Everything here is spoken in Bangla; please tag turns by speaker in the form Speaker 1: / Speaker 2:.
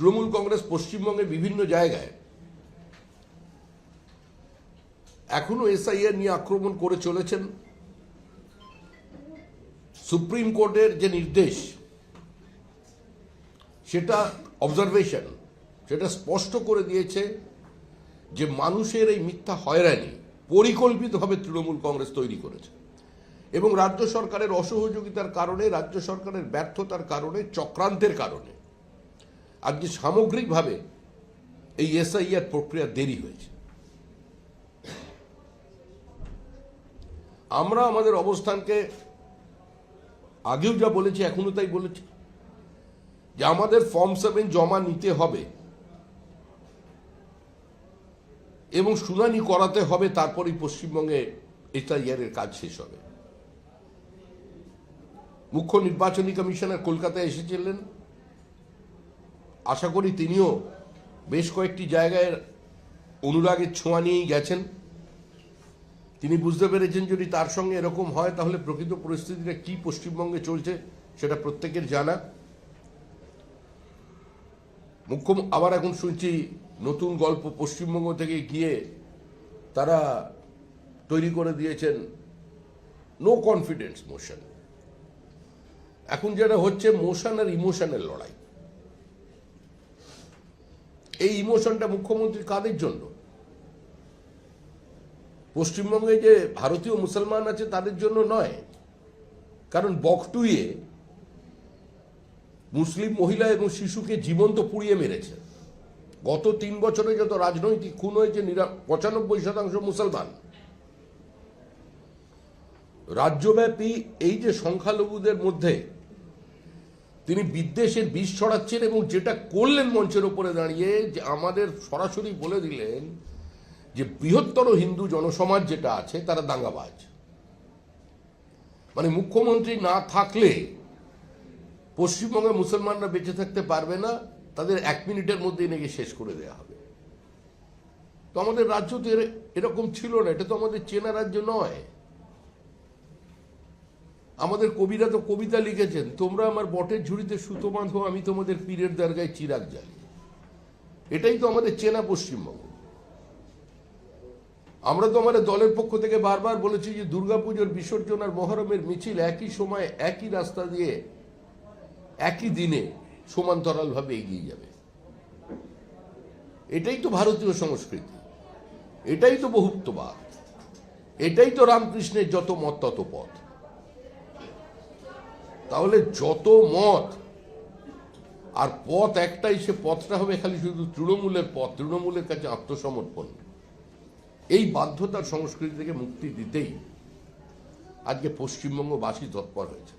Speaker 1: তৃণমূল কংগ্রেস পশ্চিমবঙ্গের বিভিন্ন জায়গায় এখনো এসআইআর নিয়ে আক্রমণ করে চলেছেন। সুপ্রিম কোর্টের যে নির্দেশ, সেটা অবজারভেশন, সেটা স্পষ্ট করে দিয়েছে যে মানুষের এই মিথ্যা হয়রানি পরিকল্পিতভাবে তৃণমূল কংগ্রেস তৈরি করেছে এবং রাজ্য সরকারের অসহযোগিতার কারণে, রাজ্য সরকারের ব্যর্থতার কারণে, চক্রান্তের কারণে আজকে সামগ্রিকভাবে এই এসআইআর প্রক্রিয়া দেরি হয়েছে। আমরা আমাদের অবস্থানকে আগেও যা বলেছি, এখনো তাই বলেছি যে আমাদের ফর্ম 7 জমা নিতে হবে এবং শুনানি করাতে হবে, তারপরেই পশ্চিমবঙ্গে এসআইআর এর কাজ শেষ হবে। মুখ্য নির্বাচনী কমিশনার কলকাতায় এসেছিলেন, আশা করি তিনিও বেশ কয়েকটি জায়গায় অনুরাগের ছোঁয়া নিয়েই গেছেন। তিনি বুঝতে পেরেছেন যদি তার সঙ্গে এরকম হয় তাহলে প্রকৃত পরিস্থিতিটা কি পশ্চিমবঙ্গে চলছে সেটা প্রত্যেকের জানা। আবার এখন শুনছি নতুন গল্প, পশ্চিমবঙ্গ থেকে গিয়ে তারা তৈরি করে দিয়েছেন নো কনফিডেন্স মোশন। এখন যেটা হচ্ছে মোশন আর ইমোশনের লড়াই। এই ইমোশনটা মুখ্যমন্ত্রী কাদের জন্য? পশ্চিমবঙ্গে যে ভারতীয় মুসলমান আছে তাদের জন্য নয়, কারণ বকটুইয়ে মুসলিম মহিলা এবং শিশুকে জীবন্ত পুড়িয়ে মেরেছে। গত 3 বছরে যত রাজনৈতিক খুন হয়েছে 95% মুসলমান। রাজ্যব্যাপী এই যে সংখ্যালঘুদের মধ্যে তিনি বিদ্বেষের বিষ ছড়াচ্ছেন এবং যেটা করলেন মঞ্চের উপরে দাঁড়িয়ে, যে আমাদের সরাসরি বলে দিলেন যে বৃহত্তর হিন্দু জনসমাজ যেটা আছে তারা দাঙ্গাবাজ। মানে মুখ্যমন্ত্রী না থাকলে পশ্চিমবঙ্গে মুসলমানরা বেঁচে থাকতে পারবে না, তাদের 1 মিনিটের মধ্যেই নাকি শেষ করে দেওয়া হবে। তো আমাদের রাজ্য তো এরকম ছিল না, এটা তো আমাদের চেনা রাজ্য নয়। আমাদের কবিরা তো কবিতা লিখেছেন, তোমরা আমার বটের ঝুড়িতে সুতো বাঁধো, আমি তোমাদের পীরের দরগায় চিরাগ জ্বালি। এটাই তো আমাদের চেনা পশ্চিমবঙ্গ। আমরা তো আমাদের দলের পক্ষ থেকে বারবার বলেছি যে দুর্গাপুজোর বিসর্জন আর মহরমের মিছিল একই সময় একই রাস্তা দিয়ে একই দিনে সমান্তরালভাবে এগিয়ে যাবে। এটাই তো ভারতীয় সংস্কৃতি, এটাই তো বহুত্ববাদ, এটাই তো রামকৃষ্ণের যত মত তত পথ। তাহলে যত মত আর পথ একটাই, সে পথটা হবে খালি শুধু তৃণমূলের পথ, তৃণমূলের কাছে আত্মসমর্পণ। এই বাধ্যতার সংস্কৃতি থেকে মুক্তি দিতেই আজকে পশ্চিমবঙ্গবাসী তৎপর হয়েছে।